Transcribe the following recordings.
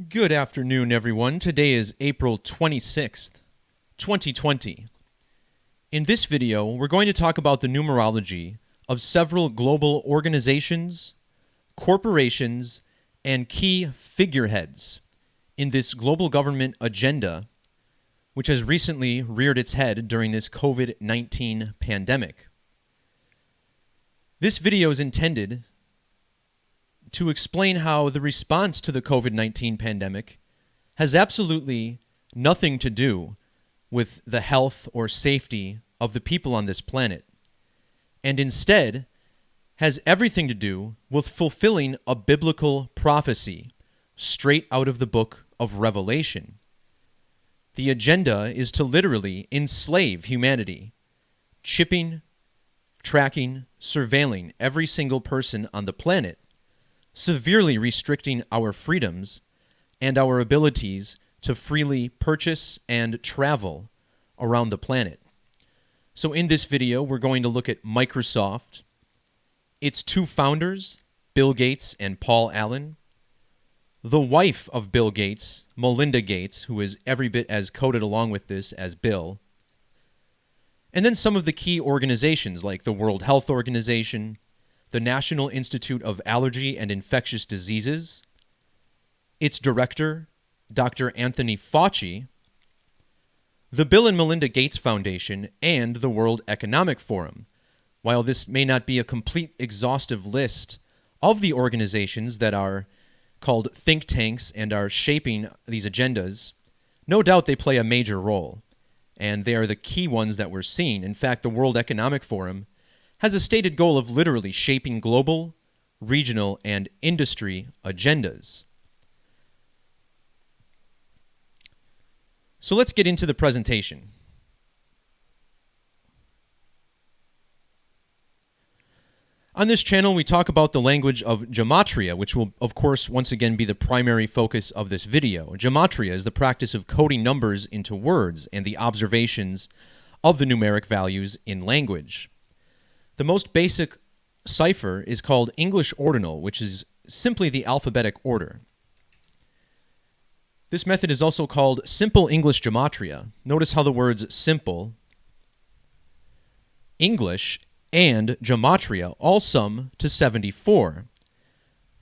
Good afternoon, everyone. Today is April 26th, 2020. In this video, we're going to talk about the numerology of several global organizations, corporations, and key figureheads in this global government agenda, which has recently reared its head during this COVID-19 pandemic. This video is intended to explain how the response to the COVID-19 pandemic has absolutely nothing to do with the health or safety of the people on this planet, and instead has everything to do with fulfilling a biblical prophecy straight out of the book of Revelation. The agenda is to literally enslave humanity, chipping, tracking, surveilling every single person on the planet, severely restricting our freedoms and our abilities to freely purchase and travel around the planet. So in this video, we're going to look at Microsoft, its two founders, Bill Gates and Paul Allen, the wife of Bill Gates, Melinda Gates, who is every bit as coded along with this as Bill, and then some of the key organizations like the World Health Organization, the National Institute of Allergy and Infectious Diseases, its director, Dr. Anthony Fauci, the Bill and Melinda Gates Foundation, and the World Economic Forum. While this may not be a complete exhaustive list of the organizations that are called think tanks and are shaping these agendas, no doubt they play a major role, and they are the key ones that we're seeing. In fact, the World Economic Forum has a stated goal of literally shaping global, regional, and industry agendas. So let's get into the presentation. On this channel, we talk about the language of Gematria, which will, of course, once again be the primary focus of this video. Gematria is the practice of coding numbers into words and the observations of the numeric values in language. The most basic cipher is called English Ordinal, which is simply the alphabetic order. This method is also called Simple English Gematria. Notice how the words simple, English, and Gematria all sum to 74.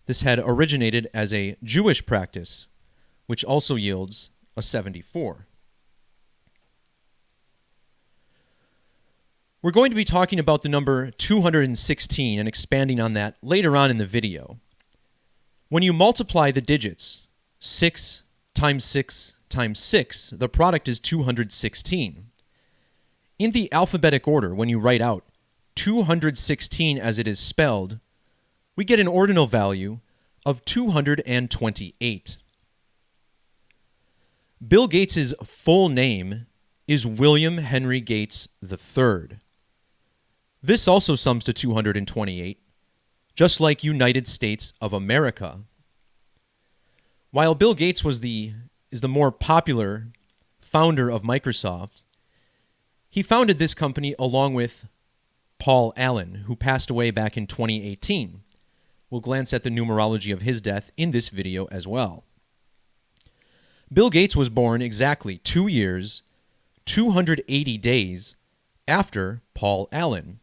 This had originated as a Jewish practice, which also yields a 74. We're going to be talking about the number 216 and expanding on that later on in the video. When you multiply the digits 6 times 6 times 6, the product is 216. In the alphabetic order, when you write out 216 as it is spelled, we get an ordinal value of 228. Bill Gates' full name is William Henry Gates III. This also sums to 228, just like United States of America. While Bill Gates is the more popular founder of Microsoft, he founded this company along with Paul Allen, who passed away back in 2018. We'll glance at the numerology of his death in this video as well. Bill Gates was born exactly 2 years, 280 days after Paul Allen.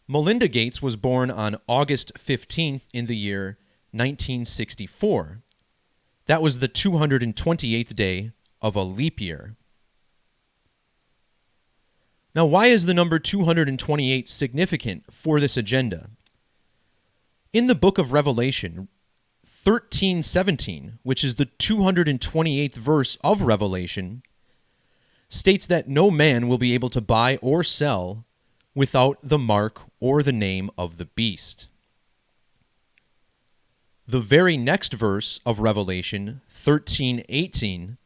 Melinda Gates was born on August 15th in the year 1964. That was the 228th day of a leap year. Now, why is the number 228 significant for this agenda? In the book of Revelation, 13:17, which is the 228th verse of Revelation, states that no man will be able to buy or sell without the mark or the name of the beast. The very next verse of Revelation, 13:18,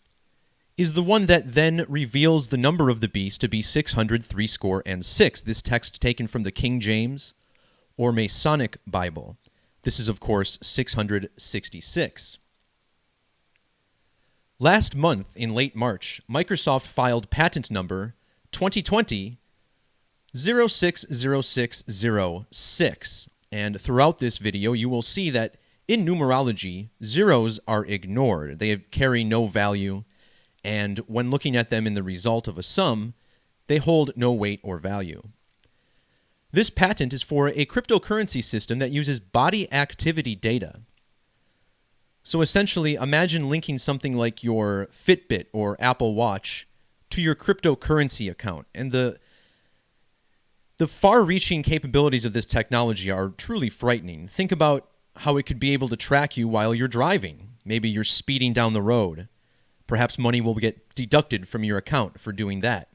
is the one that then reveals the number of the beast to be 666. This text taken from the King James or Masonic Bible. This is, of course, 666. Last month, in late March, Microsoft filed patent number 2020 0600606, and throughout this video you will see that In numerology, zeros are ignored. They carry no value, and when looking at them in the result of a sum, they hold no weight or value. This patent is for a cryptocurrency system that uses body activity data. So essentially, imagine linking something like your Fitbit or Apple Watch to your cryptocurrency account. And the far-reaching capabilities of this technology are truly frightening. Think about how it could be able to track you while you're driving. Maybe you're speeding down the road. Perhaps money will get deducted from your account for doing that.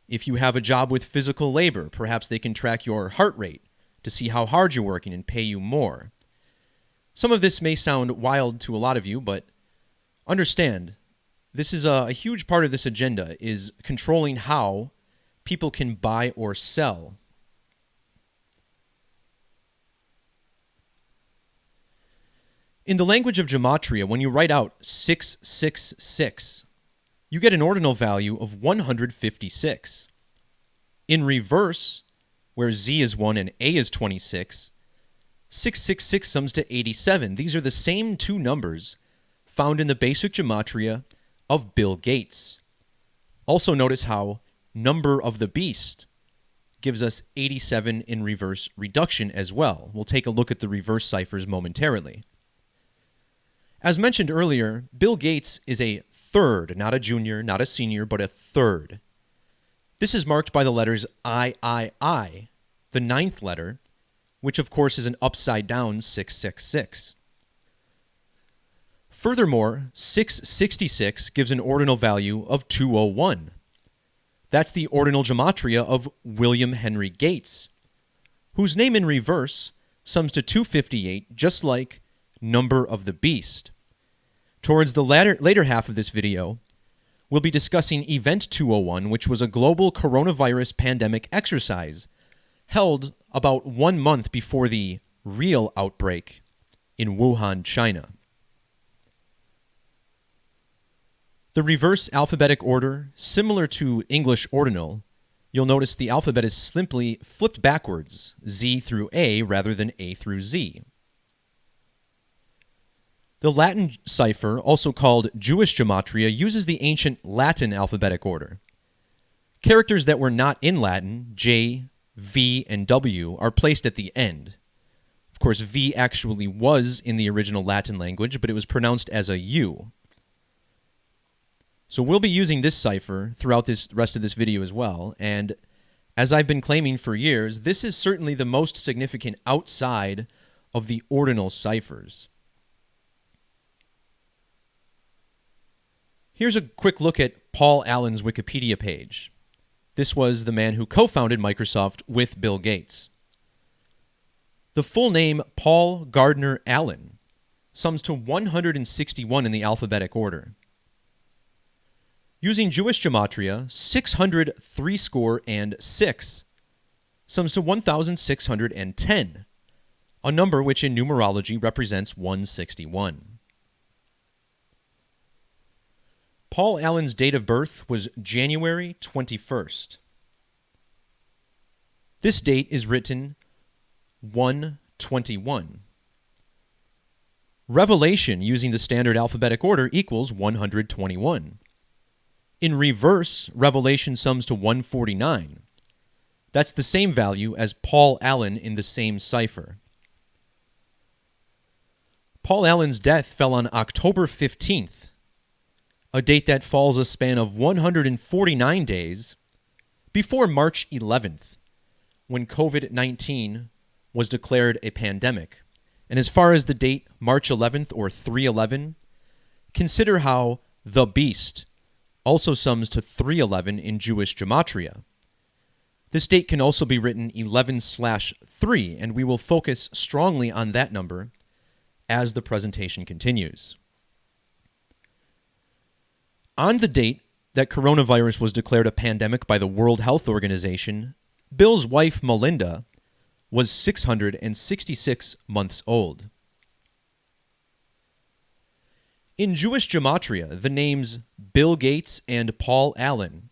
If you have a job with physical labor, perhaps they can track your heart rate to see how hard you're working and pay you more. Some of this may sound wild to a lot of you, but understand, this is a huge part of this agenda is controlling how people can buy or sell. In the language of Gematria, when you write out 666, you get an ordinal value of 156. In reverse, where Z is 1 and A is 26, 666 sums to 87. These are the same two numbers found in the basic Gematria of Bill Gates. Also notice how number of the beast gives us 87 in reverse reduction as well. We'll take a look at the reverse ciphers momentarily. As mentioned earlier, Bill Gates is a third, not a junior, not a senior, but a third. This is marked by the letters III, the ninth letter, which of course is an upside down 666. Furthermore, 666 gives an ordinal value of 201. That's the ordinal gematria of William Henry Gates, whose name in reverse sums to 258, just like number of the beast. Towards the later half of this video, we'll be discussing Event 201, which was a global coronavirus pandemic exercise held about 1 month before the real outbreak in Wuhan, China. The reverse alphabetic order, similar to English ordinal, you'll notice the alphabet is simply flipped backwards, Z through A rather than A through Z. The Latin cipher, also called Jewish gematria, uses the ancient Latin alphabetic order. Characters that were not in Latin, J, V, and W, are placed at the end. Of course, V actually was in the original Latin language, but it was pronounced as a U. So we'll be using this cipher throughout the rest of this video as well, and as I've been claiming for years, this is certainly the most significant outside of the ordinal ciphers. Here's a quick look at Paul Allen's Wikipedia page. This was the man who co-founded Microsoft with Bill Gates. The full name, Paul Gardner Allen, sums to 161 in the alphabetic order. Using Jewish gematria, 603 sums to 1,610, a number which in numerology represents 161. Paul Allen's date of birth was January 21st. This date is written 121. Revelation using the standard alphabetic order equals 121. In reverse, Revelation sums to 149. That's the same value as Paul Allen in the same cipher. Paul Allen's death fell on October 15th, a date that falls a span of 149 days before March 11th, when COVID-19 was declared a pandemic. And as far as the date March 11th or 311, consider how the beast also sums to 311 in Jewish gematria. This date can also be written 11/3, and we will focus strongly on that number as the presentation continues. On the date that coronavirus was declared a pandemic by the World Health Organization, Bill's wife, Melinda, was 666 months old. In Jewish gematria, the names Bill Gates and Paul Allen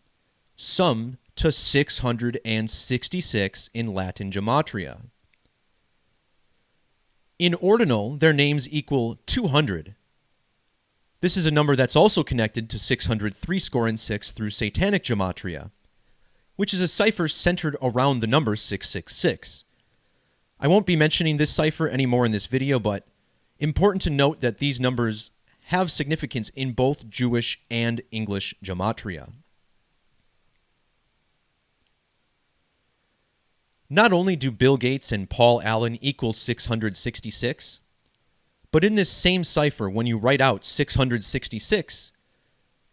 sum to 666 in Latin gematria. In ordinal, their names equal 200. This is a number that's also connected to 603 score and 6 through Satanic Gematria, which is a cipher centered around the number 666. I won't be mentioning this cipher anymore in this video, but important to note that these numbers have significance in both Jewish and English Gematria. Not only do Bill Gates and Paul Allen equal 666, but in this same cipher, when you write out 666,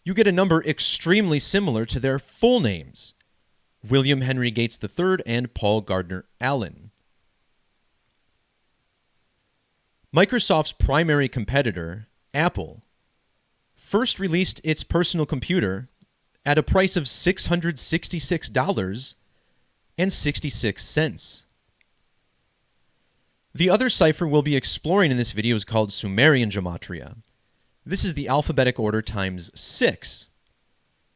you get a number extremely similar to their full names, William Henry Gates III and Paul Gardner Allen. Microsoft's primary competitor, Apple, first released its personal computer at a price of $666.66. The other cipher we'll be exploring in this video is called Sumerian Gematria. This is the alphabetic order times 6,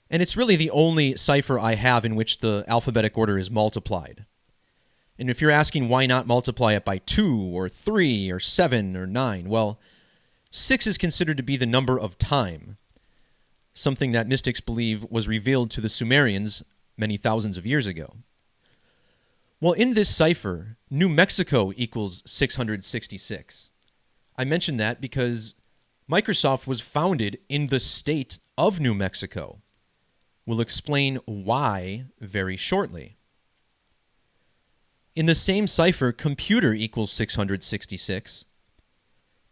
and it's really the only cipher I have in which the alphabetic order is multiplied. And if you're asking why not multiply it by 2 or 3 or 7 or 9, well, 6 is considered to be the number of time, something that mystics believe was revealed to the Sumerians many thousands of years ago. Well, in this cipher, New Mexico equals 666. I mention that because Microsoft was founded in the state of New Mexico. We'll explain why very shortly. In the same cipher, computer equals 666.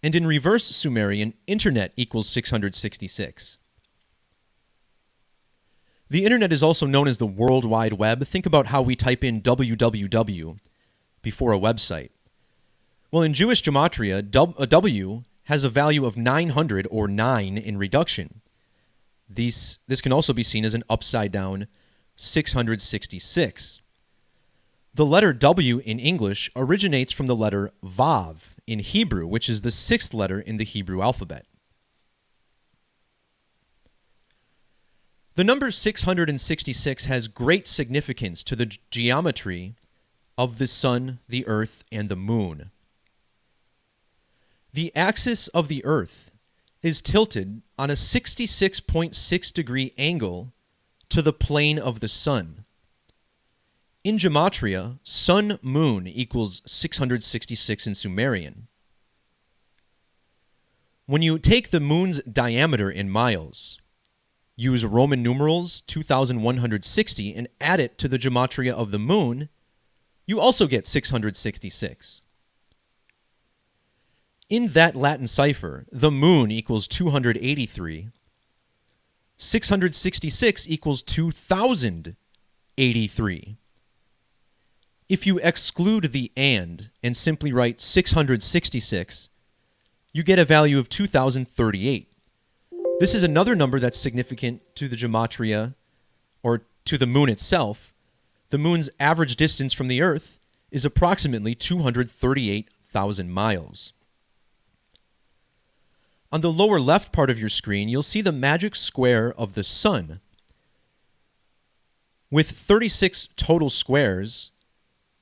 And in reverse Sumerian, internet equals 666. The internet is also known as the World Wide Web. Think about how we type in www before a website. Well, in Jewish Gematria, a W has a value of 900 or 9 in reduction. This can also be seen as an upside down 666. The letter W in English originates from the letter Vav in Hebrew, which is the 6th letter in the Hebrew alphabet. The number 666 has great significance to the geometry of the sun, the earth, and the moon. The axis of the earth is tilted on a 66.6 degree angle to the plane of the sun. In Gematria, sun-moon equals 666 in Sumerian. When you take the moon's diameter in miles, use Roman numerals 2160 and add it to the Gematria of the moon, you also get 666. In that Latin cipher, the moon equals 283, 666 equals 2083. If you exclude the and simply write 666, you get a value of 2038. This is another number that's significant to the Gematria, or to the moon itself. The moon's average distance from the Earth is approximately 238,000 miles. On the lower left part of your screen, you'll see the magic square of the sun. With 36 total squares,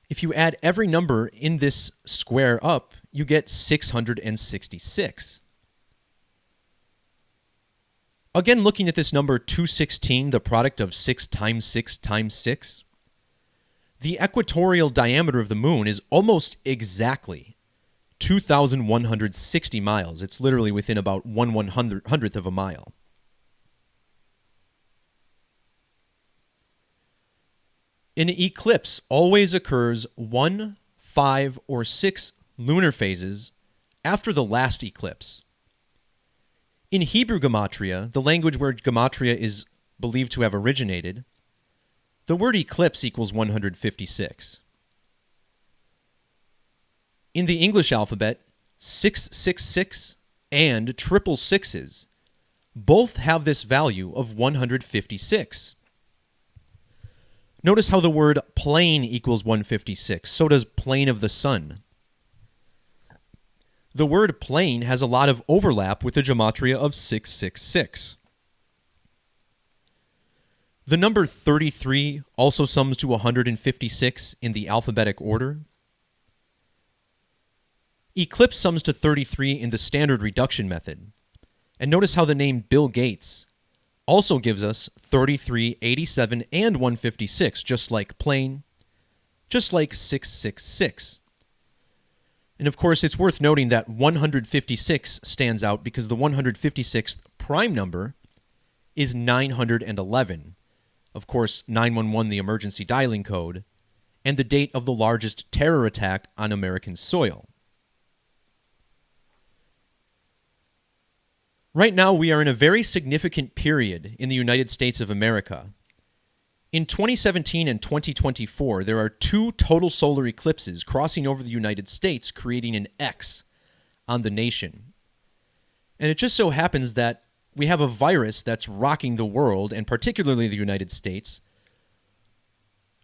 if you add every number in this square up, you get 666. Again, looking at this number 216, the product of 6 times 6 times 6, the equatorial diameter of the moon is almost exactly 2,160 miles. It's literally within about 1/100th of a mile. An eclipse always occurs 1, 5, or 6 lunar phases after the last eclipse. In Hebrew Gematria, the language where Gematria is believed to have originated, the word eclipse equals 156. In the English alphabet, 666 and triple sixes both have this value of 156. Notice how the word plane equals 156. So does plane of the sun. The word plane has a lot of overlap with the Gematria of 666. The number 33 also sums to 156 in the alphabetic order. Eclipse sums to 33 in the standard reduction method. And notice how the name Bill Gates also gives us 33, 87, and 156, just like plane, just like 666. And of course, it's worth noting that 156 stands out because the 156th prime number is 911. Of course, 911, the emergency dialing code, and the date of the largest terror attack on American soil. Right now, we are in a very significant period in the United States of America. In 2017 and 2024, there are 2 total solar eclipses crossing over the United States, creating an X on the nation. And it just so happens that we have a virus that's rocking the world, and particularly the United States,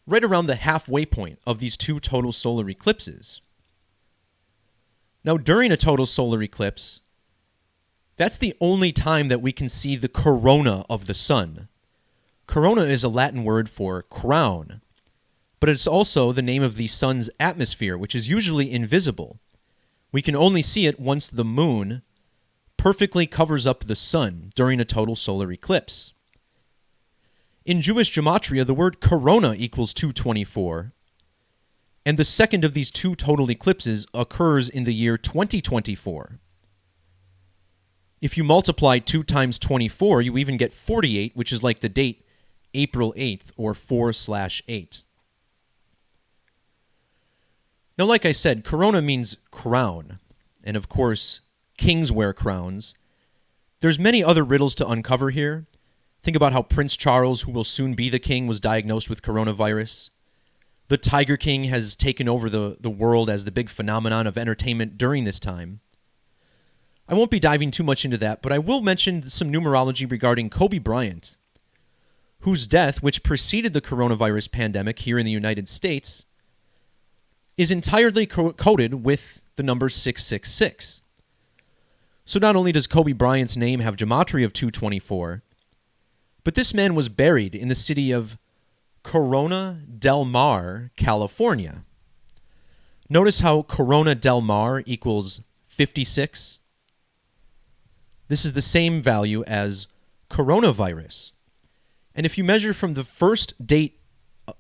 right around the halfway point of these 2 total solar eclipses. Now, during a total solar eclipse, that's the only time that we can see the corona of the sun. Corona is a Latin word for crown, but it's also the name of the sun's atmosphere, which is usually invisible. We can only see it once the moon perfectly covers up the sun during a total solar eclipse. In Jewish Gematria, the word corona equals 224, and the second of these 2 total eclipses occurs in the year 2024. If you multiply 2 times 24, you even get 48, which is like the date April 8th, or 4/8. Now, like I said, corona means crown, and of course, kings wear crowns. There's many other riddles to uncover here. Think about how Prince Charles, who will soon be the king, was diagnosed with coronavirus. The Tiger King has taken over the world as the big phenomenon of entertainment during this time. I won't be diving too much into that, but I will mention some numerology regarding Kobe Bryant, whose death, which preceded the coronavirus pandemic here in the United States, is entirely coded with the number 666. So not only does Kobe Bryant's name have gematria of 224, but this man was buried in the city of Corona del Mar, California. Notice how Corona del Mar equals 56. This is the same value as coronavirus. And if you measure from the first date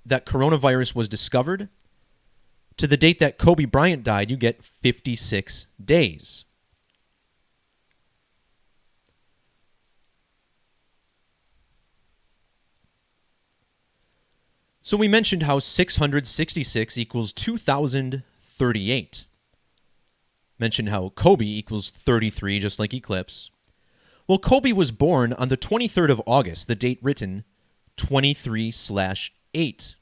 that coronavirus was discovered to the date that Kobe Bryant died, you get 56 days. So we mentioned how 666 equals 2038. Mentioned how Kobe equals 33, just like Eclipse. Well, Kobe was born on the 23rd of August, the date written 23/8.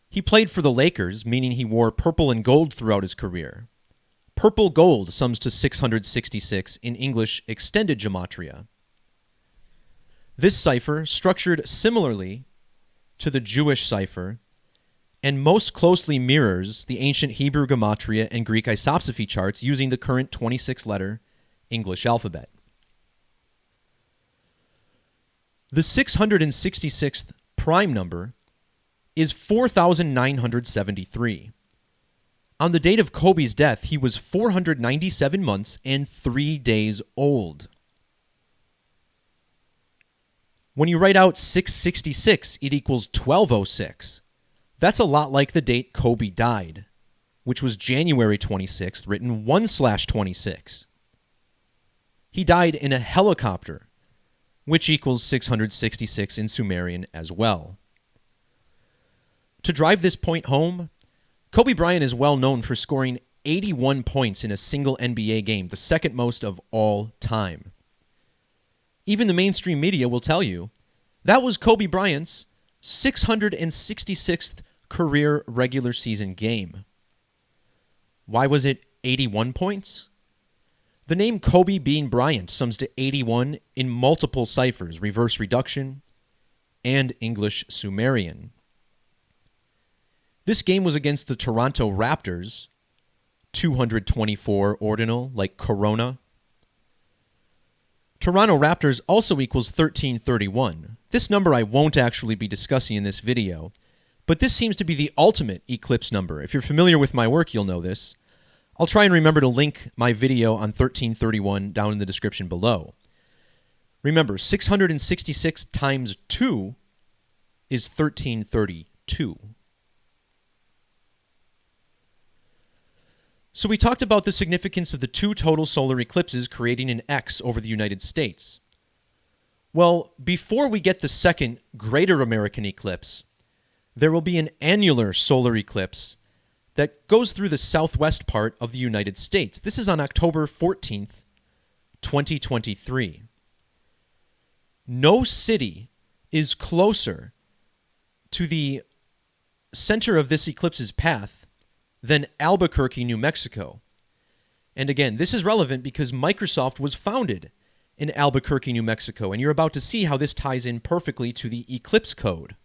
He played for the Lakers, meaning he wore purple and gold throughout his career. Purple gold sums to 666 in English extended gematria. This cipher, structured similarly to the Jewish cipher, and most closely mirrors the ancient Hebrew gematria and Greek isopsephy charts using the current 26-letter English alphabet. The 666th prime number is 4,973. On the date of Kobe's death, he was 497 months and 3 days old. When you write out 666, it equals 1206. That's a lot like the date Kobe died, which was January 26th, written 1/26. He died in a helicopter, which equals 666 in Sumerian as well. To drive this point home, Kobe Bryant is well known for scoring 81 points in a single NBA game, the second most of all time. Even the mainstream media will tell you that was Kobe Bryant's 666th career regular season game. Why was it 81 points? The name Kobe Bean Bryant sums to 81 in multiple ciphers, reverse reduction, and English Sumerian. This game was against the Toronto Raptors, 224 ordinal, like Corona. Toronto Raptors also equals 1331. This number I won't actually be discussing in this video, but this seems to be the ultimate eclipse number. If you're familiar with my work, you'll know this. I'll try and remember to link my video on 1331 down in the description below. Remember, 666 times 2 is 1332. So we talked about the significance of the two total solar eclipses creating an X over the United States. Well, before we get the second greater American eclipse, there will be an annular solar eclipse that goes through the southwest part of the United States. This is on October 14th, 2023. No city is closer to the center of this eclipse's path than Albuquerque, New Mexico. And again, this is relevant because Microsoft was founded in Albuquerque, New Mexico, and you're about to see how this ties in perfectly to the eclipse code.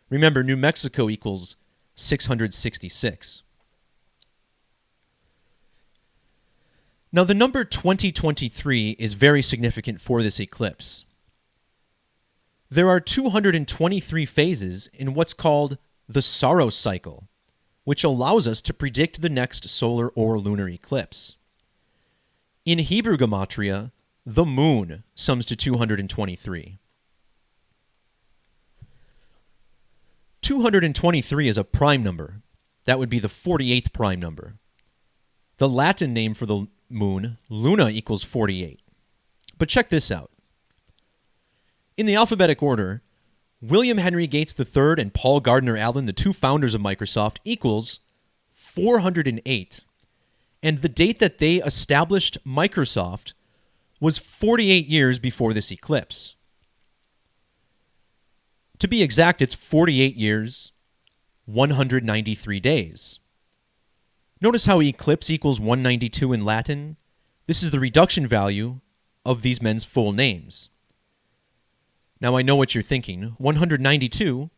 Remember, New Mexico equals 666. Now, the number 2023 is very significant for this eclipse. There are 223 phases in what's called the Saros Cycle, which allows us to predict the next solar or lunar eclipse. In Hebrew Gematria, the moon sums to 223. 223 is a prime number. That would be the 48th prime number. The Latin name for the moon, Luna, equals 48. But check this out. In the alphabetic order, William Henry Gates III and Paul Gardner Allen, the two founders of Microsoft, equals 408. And the date that they established Microsoft was 48 years before this eclipse. To be exact, it's 48 years, 193 days. Notice how eclipse equals 192 in Latin? This is the reduction value of these men's full names. Now, I know what you're thinking. 192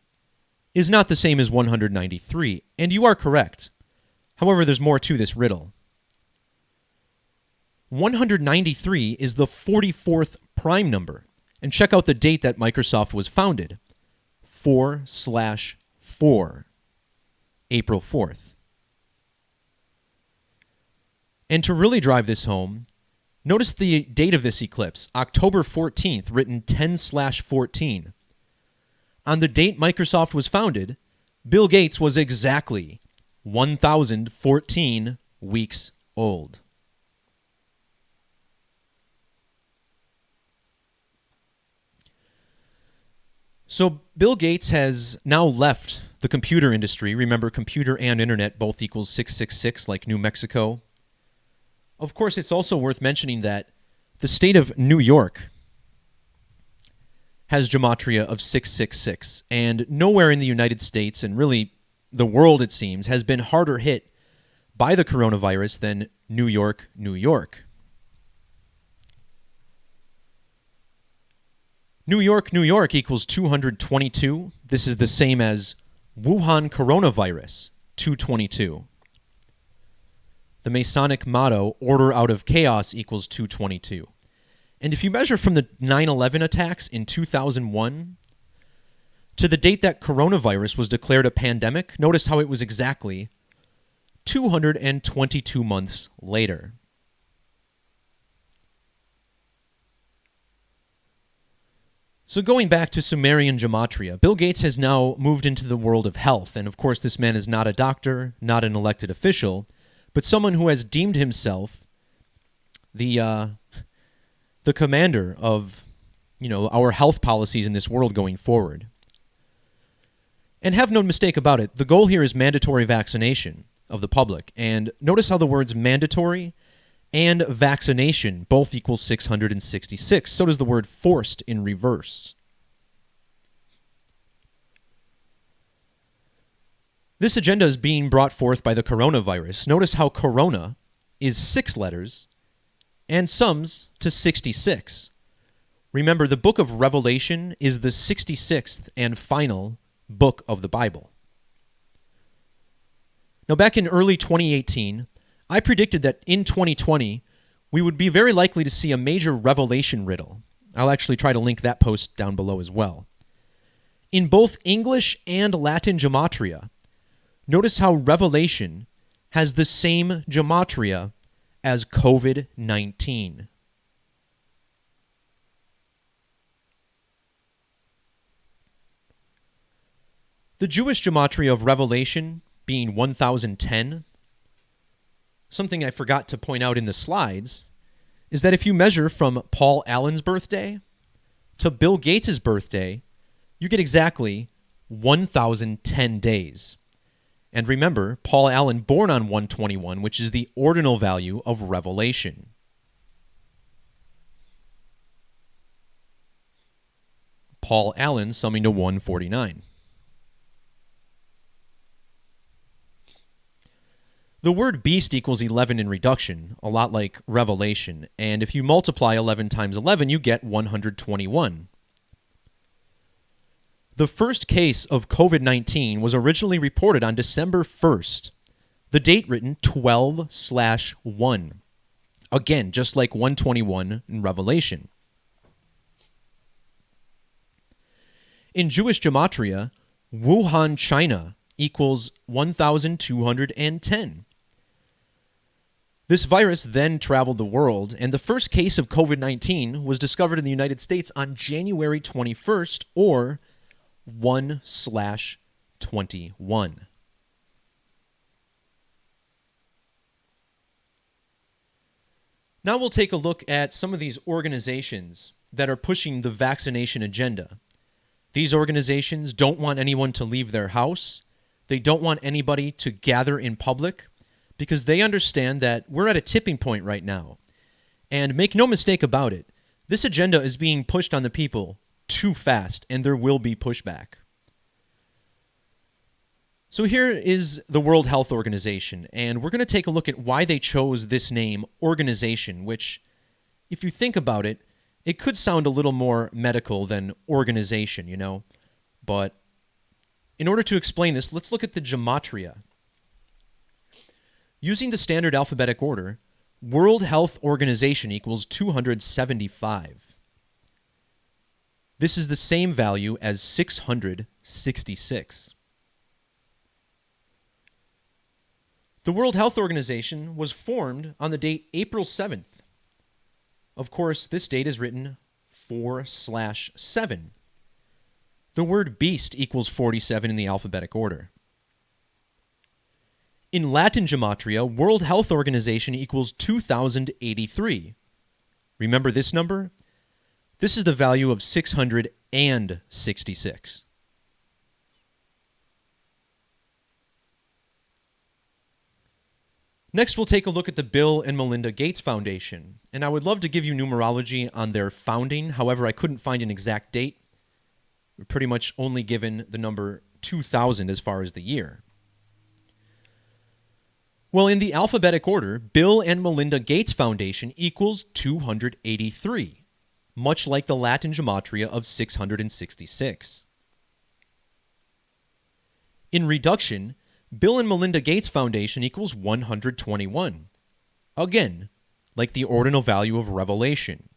is not the same as 193, and you are correct. However, there's more to this riddle. 193 is the 44th prime number, and check out the date that Microsoft was founded. 4/4, April 4th. And to really drive this home, notice the date of this eclipse, October 14th, written 10/14. On the date Microsoft was founded, Bill Gates was exactly 1,014 weeks old. So Bill Gates has now left the computer industry. Remember, computer and internet both equals 666, like New Mexico. Of course, it's also worth mentioning that the state of New York has gematria of 666, and nowhere in the United States, and really the world, it seems, has been harder hit by the coronavirus than New York, New York. New York, New York equals 222. This is the same as Wuhan coronavirus, 222. The Masonic motto, order out of chaos, equals 222. And if you measure from the 9/11 attacks in 2001 to the date that coronavirus was declared a pandemic, notice how it was exactly 222 months later. So going back to Sumerian Gematria, Bill Gates has now moved into the world of health, and of course this man is not a doctor, not an elected official, but someone who has deemed himself the commander of, our health policies in this world going forward. And have no mistake about it, the goal here is mandatory vaccination of the public. And notice how the words mandatory and vaccination both equal 666. So does the word forced in reverse. This agenda is being brought forth by the coronavirus. Notice how corona is 6 letters and sums to 66. Remember, the book of Revelation is the 66th and final book of the Bible. Now, back in early 2018, I predicted that in 2020, we would be very likely to see a major revelation riddle. I'll actually try to link that post down below as well. In both English and Latin gematria, notice how revelation has the same gematria as COVID-19. The Jewish gematria of Revelation being 1010, something I forgot to point out in the slides, is that if you measure from Paul Allen's birthday to Bill Gates' birthday, you get exactly 1010 days. And remember, Paul Allen born on 121, which is the ordinal value of Revelation. Paul Allen summing to 149. The word beast equals 11 in reduction, a lot like Revelation, and if you multiply 11 times 11, you get 121. The first case of COVID-19 was originally reported on December 1st, the date written 12/1. Again, just like 121 in Revelation. In Jewish gematria, Wuhan, China equals 1210. This virus then traveled the world, and the first case of COVID-19 was discovered in the United States on January 21st, or 1/21. Now we'll take a look at some of these organizations that are pushing the vaccination agenda. These organizations don't want anyone to leave their house. They don't want anybody to gather in public because they understand that we're at a tipping point right now. And make no mistake about it, this agenda is being pushed on the people too fast, and there will be pushback. So here is the World Health Organization, and we're going to take a look at why they chose this name, organization, which, if you think about it, it could sound a little more medical than organization, you know? But in order to explain this, let's look at the gematria. Using the standard alphabetic order, World Health Organization equals 275. This is the same value as 666. The World Health Organization was formed on the date April 7th. Of course, this date is written 4/7. The word beast equals 47 in the alphabetic order. In Latin gematria, World Health Organization equals 2083. Remember this number? This is the value of 666. Next, we'll take a look at the Bill and Melinda Gates Foundation. And I would love to give you numerology on their founding. However, I couldn't find an exact date. We're pretty much only given the number 2000 as far as the year. Well, in the alphabetic order, Bill and Melinda Gates Foundation equals 283, much like the Latin gematria of 666. In reduction, Bill and Melinda Gates Foundation equals 121, again, like the ordinal value of Revelation.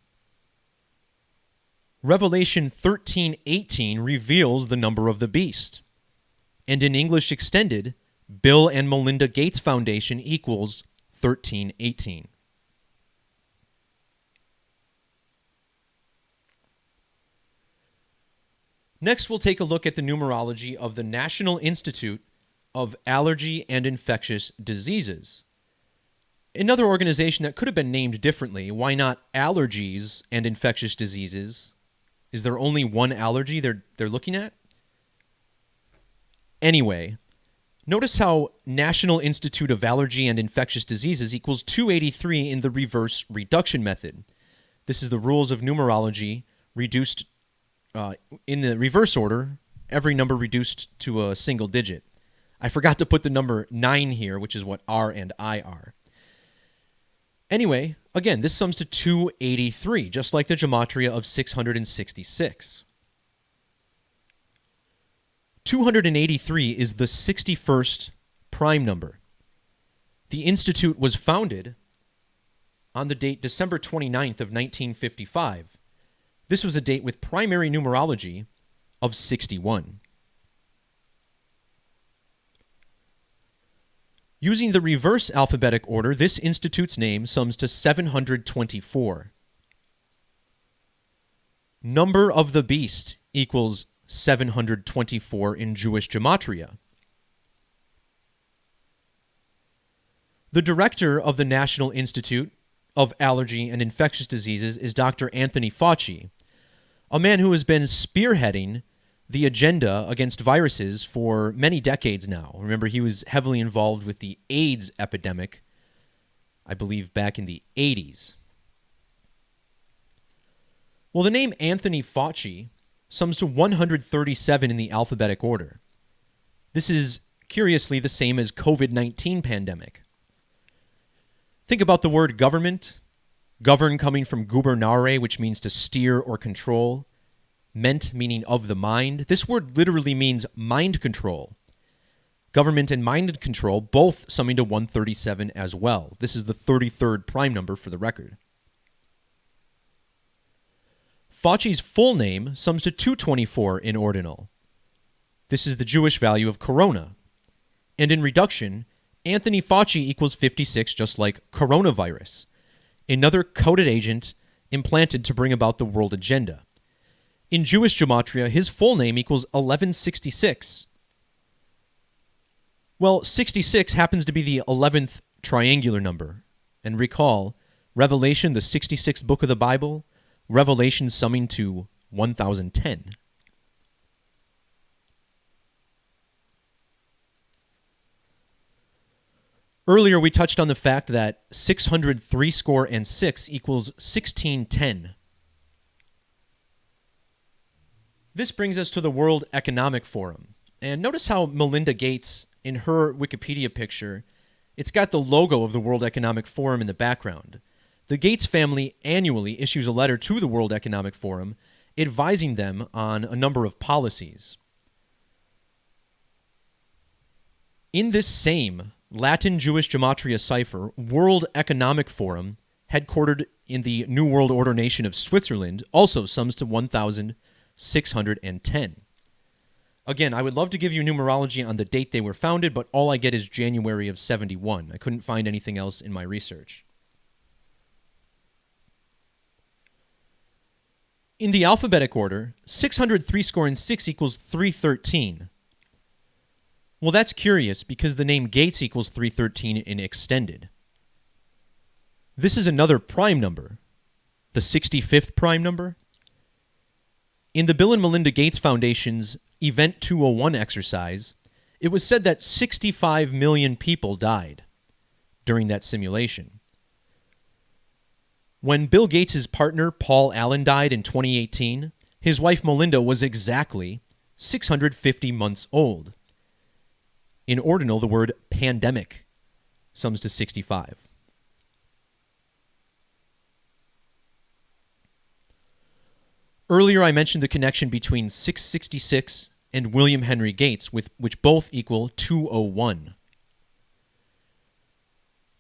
Revelation 13:18 reveals the number of the beast, and in English Extended, Bill and Melinda Gates Foundation equals 1318. Next, we'll take a look at the numerology of the National Institute of Allergy and Infectious Diseases. Another organization that could have been named differently. Why not Allergies and Infectious Diseases? Is there only one allergy they're looking at? Anyway, notice how National Institute of Allergy and Infectious Diseases equals 283 in the reverse reduction method. This is the rules of numerology reduced in the reverse order, every number reduced to a single digit. I forgot to put the number 9 here, which is what R and I are. Anyway, again, this sums to 283, just like the gematria of 666. 283 is the 61st prime number. The Institute was founded on the date December 29th of 1955. This was a date with primary numerology of 61. Using the reverse alphabetic order, this institute's name sums to 724. Number of the beast equals 724 in Jewish Gematria. The director of the National Institute of Allergy and Infectious Diseases is Dr. Anthony Fauci, a man who has been spearheading the agenda against viruses for many decades now. Remember, he was heavily involved with the AIDS epidemic, I believe, back in the 80s. Well, the name Anthony Fauci sums to 137 in the alphabetic order. This is, curiously, the same as COVID-19 pandemic. Think about the word government. Govern coming from gubernare, which means to steer or control. Ment meaning of the mind. This word literally means mind control. Government and mind control both summing to 137 as well. This is the 33rd prime number for the record. Fauci's full name sums to 224 in ordinal. This is the Jewish value of corona. And in reduction, Anthony Fauci equals 56, just like coronavirus, another coded agent implanted to bring about the world agenda. In Jewish Gematria, his full name equals 1166. Well, 66 happens to be the 11th triangular number. And recall, Revelation, the 66th book of the Bible, Revelation summing to 1010. Earlier, we touched on the fact that 603 score and 6 equals 1610. This brings us to the World Economic Forum. And notice how Melinda Gates, in her Wikipedia picture, it's got the logo of the World Economic Forum in the background. The Gates family annually issues a letter to the World Economic Forum advising them on a number of policies. In this same Latin Jewish Gematria cipher, World Economic Forum, headquartered in the New World Order nation of Switzerland, also sums to 1,610. Again, I would love to give you numerology on the date they were founded, but all I get is January of 71. I couldn't find anything else in my research. In the alphabetic order, 603 score and 6 equals 313. Well, that's curious because the name Gates equals 313 in extended. This is another prime number, the 65th prime number. In the Bill and Melinda Gates Foundation's Event 201 exercise, it was said that 65 million people died during that simulation. When Bill Gates' partner Paul Allen died in 2018, his wife Melinda was exactly 650 months old. In ordinal, the word pandemic sums to 65. Earlier, I mentioned the connection between 666 and William Henry Gates, which both equal 201.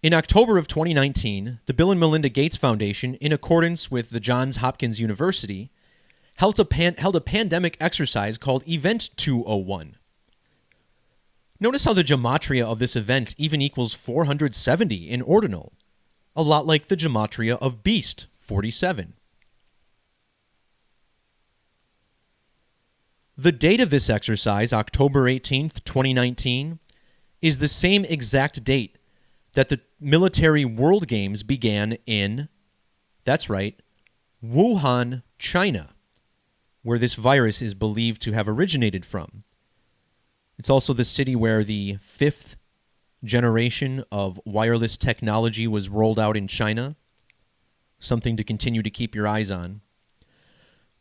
In October of 2019, the Bill and Melinda Gates Foundation, in accordance with the Johns Hopkins University, held a pandemic exercise called Event 201. Notice how the gematria of this event even equals 470 in ordinal, a lot like the gematria of Beast, 47. The date of this exercise, October 18th, 2019, is the same exact date that the military World Games began in, that's right, Wuhan, China, where this virus is believed to have originated from. It's also the city where the 5th generation of wireless technology was rolled out in China, something to continue to keep your eyes on.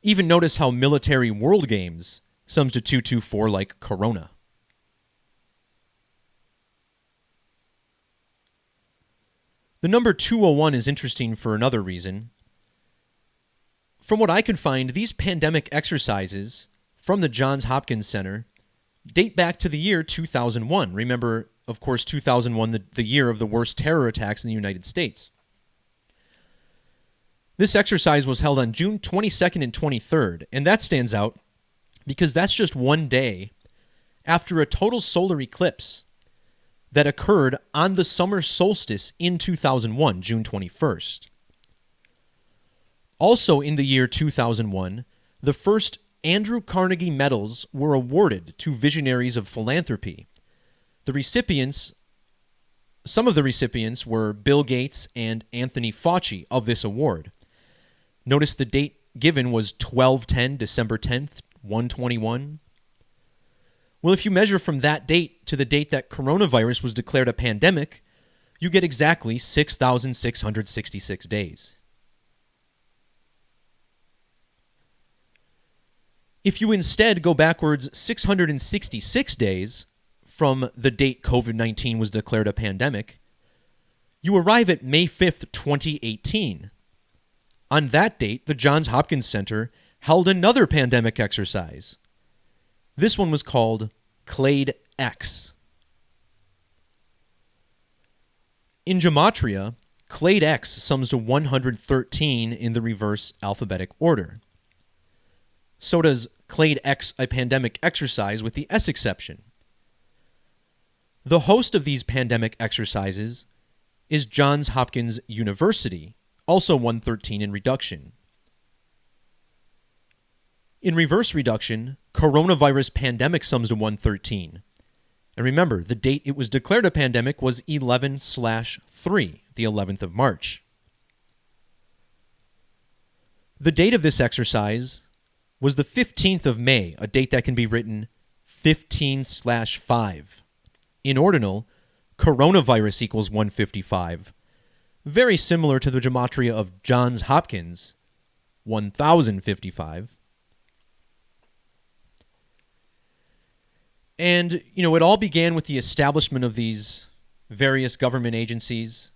Even notice how military World Games sums to 224 like Corona. The number 201 is interesting for another reason. From what I could find, these pandemic exercises from the Johns Hopkins Center date back to the year 2001. Remember, of course, 2001, the year of the worst terror attacks in the United States. This exercise was held on June 22nd and 23rd, and that stands out because that's just one day after a total solar eclipse that occurred on the summer solstice in 2001, June 21st. Also in the year 2001, the first Andrew Carnegie Medals were awarded to visionaries of philanthropy. Some of the recipients were Bill Gates and Anthony Fauci of this award. Notice the date given was 12/10, December 10th, 121. Well, if you measure from that date to the date that coronavirus was declared a pandemic, you get exactly 6,666 days. If you instead go backwards 666 days from the date COVID-19 was declared a pandemic, you arrive at May 5th, 2018. On that date, the Johns Hopkins Center held another pandemic exercise. This one was called Clade X. In Gematria, Clade X sums to 113 in the reverse alphabetic order. So does Clade X, a pandemic exercise, with the S exception. The host of these pandemic exercises is Johns Hopkins University, also 113 in reduction. In reverse reduction, coronavirus pandemic sums to 113. And remember, the date it was declared a pandemic was 11/3, the 11th of March. The date of this exercise was the 15th of May, a date that can be written 15/5. In ordinal, coronavirus equals 155, very similar to the gematria of Johns Hopkins, 1055. And, it all began with the establishment of these various government agencies.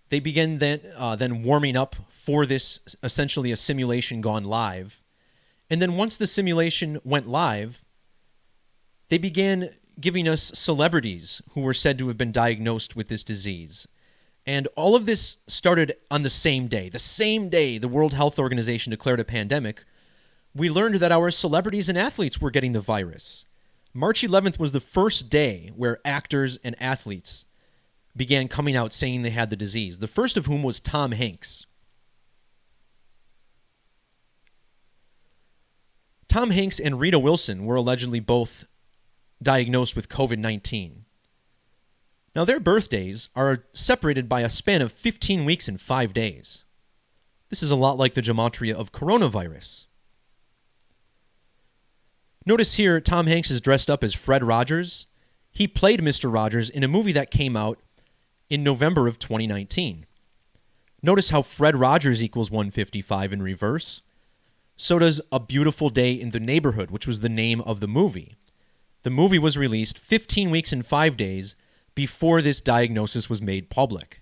They began then warming up for this, essentially a simulation gone live. And then once the simulation went live, they began giving us celebrities who were said to have been diagnosed with this disease. And all of this started on the same day. The same day the World Health Organization declared a pandemic, we learned that our celebrities and athletes were getting the virus. March 11th was the first day where actors and athletes began coming out saying they had the disease, the first of whom was Tom Hanks. Tom Hanks and Rita Wilson were allegedly both diagnosed with COVID-19. Now, their birthdays are separated by a span of 15 weeks and 5 days. This is a lot like the gematria of coronavirus. Notice here, Tom Hanks is dressed up as Fred Rogers. He played Mr. Rogers in a movie that came out in November of 2019. Notice how Fred Rogers equals 155 in reverse. So does A Beautiful Day in the Neighborhood, which was the name of the movie. The movie was released 15 weeks and 5 days before this diagnosis was made public.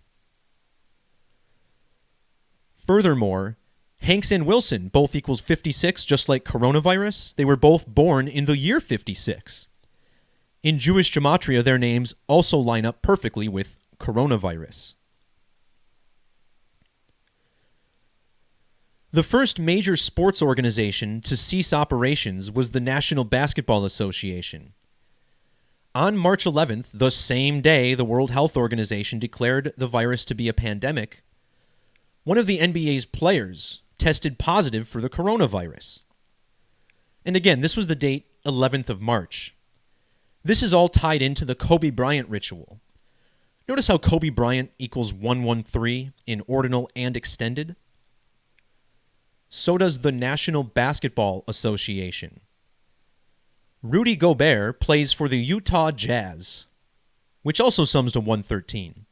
Furthermore, Hanks and Wilson both equals 56, just like coronavirus. They were both born in the year 56. In Jewish gematria, their names also line up perfectly with coronavirus. The first major sports organization to cease operations was the National Basketball Association. On March 11th, the same day the World Health Organization declared the virus to be a pandemic, one of the NBA's players tested positive for the coronavirus. And again, this was the date 11th of March. This is all tied into the Kobe Bryant ritual. Notice how Kobe Bryant equals 113 in ordinal and extended. So does the National Basketball Association. Rudy Gobert plays for the Utah Jazz, which also sums to 113.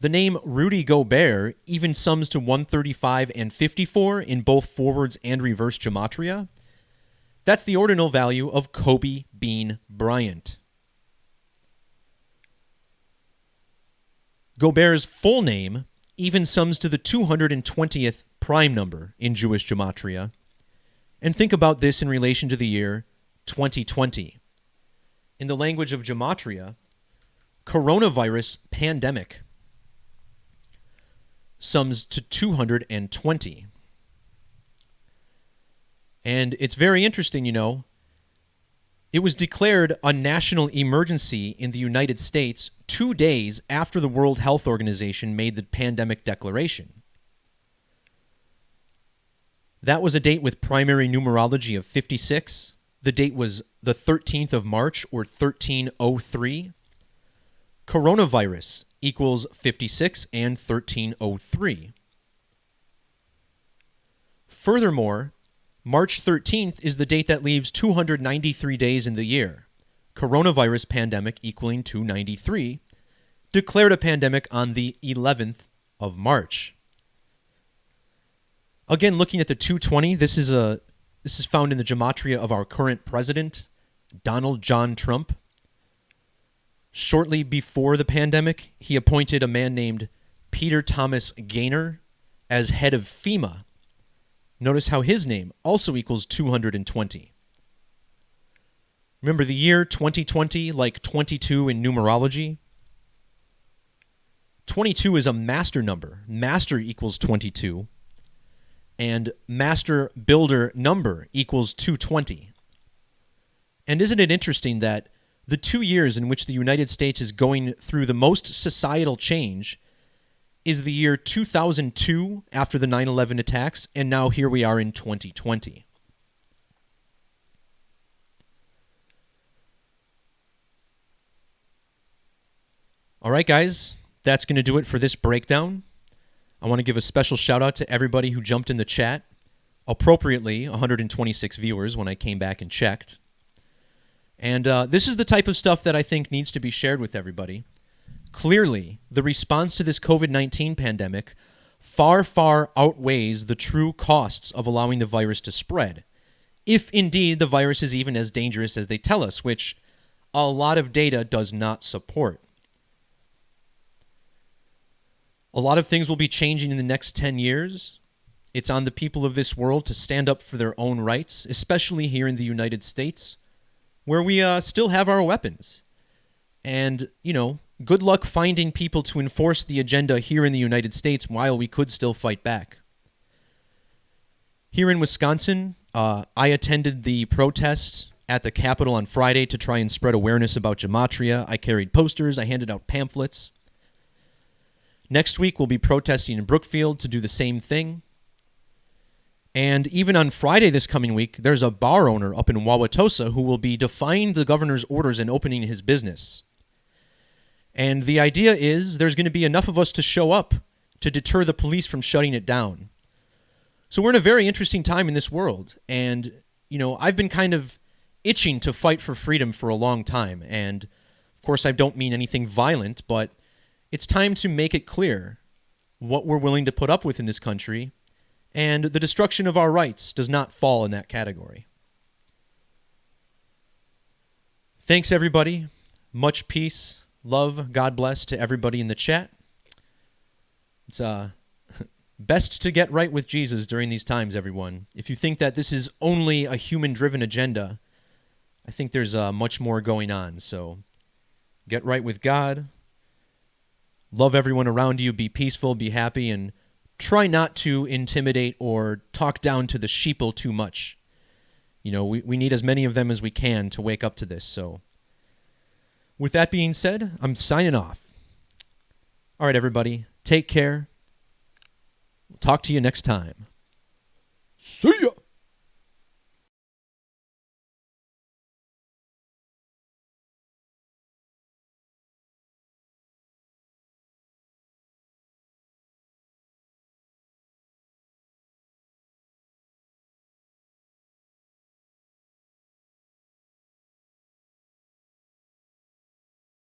The name Rudy Gobert even sums to 135 and 54 in both forwards and reverse gematria. That's the ordinal value of Kobe Bean Bryant. Gobert's full name even sums to the 220th prime number in Jewish gematria. And think about this in relation to the year 2020. In the language of gematria, coronavirus pandemic sums to 220. And it's very interesting, It was declared a national emergency in the United States 2 days after the World Health Organization made the pandemic declaration. That was a date with primary numerology of 56. The date was the 13th of March, or 1303. Coronavirus equals 56 and 1303. Furthermore, March 13th is the date that leaves 293 days in the year. Coronavirus pandemic equaling 293, declared a pandemic on the 11th of March. Again, looking at the 220, this is found in the gematria of our current president, Donald John Trump. Shortly before the pandemic, he appointed a man named Peter Thomas Gaynor as head of FEMA. Notice how his name also equals 220. Remember the year 2020, like 22 in numerology? 22 is a master number. Master equals 22. And master builder number equals 220. And isn't it interesting that the 2 years in which the United States is going through the most societal change is the year 2002 after the 9/11 attacks, and now here we are in 2020. All right, guys, that's going to do it for this breakdown. I want to give a special shout out to everybody who jumped in the chat. Appropriately, 126 viewers when I came back and checked. And this is the type of stuff that I think needs to be shared with everybody. Clearly, the response to this COVID-19 pandemic far, far outweighs the true costs of allowing the virus to spread, if indeed the virus is even as dangerous as they tell us, which a lot of data does not support. A lot of things will be changing in the next 10 years. It's on the people of this world to stand up for their own rights, especially here in the United States, where we still have our weapons. And, good luck finding people to enforce the agenda here in the United States while we could still fight back. Here in Wisconsin, I attended the protests at the Capitol on Friday to try and spread awareness about Gematria. I carried posters. I handed out pamphlets. Next week, we'll be protesting in Brookfield to do the same thing. And even on Friday this coming week, there's a bar owner up in Wauwatosa who will be defying the governor's orders and opening his business. And the idea is there's going to be enough of us to show up to deter the police from shutting it down. So we're in a very interesting time in this world. And, I've been kind of itching to fight for freedom for a long time. And, of course, I don't mean anything violent, but it's time to make it clear what we're willing to put up with in this country, and the destruction of our rights does not fall in that category. Thanks, everybody. Much peace, love, God bless to everybody in the chat. It's best to get right with Jesus during these times, everyone. If you think that this is only a human-driven agenda, I think there's much more going on. So get right with God. Love everyone around you, be peaceful, be happy, and try not to intimidate or talk down to the sheeple too much. We need as many of them as we can to wake up to this. So with that being said, I'm signing off. All right, everybody, take care. We'll talk to you next time. See ya.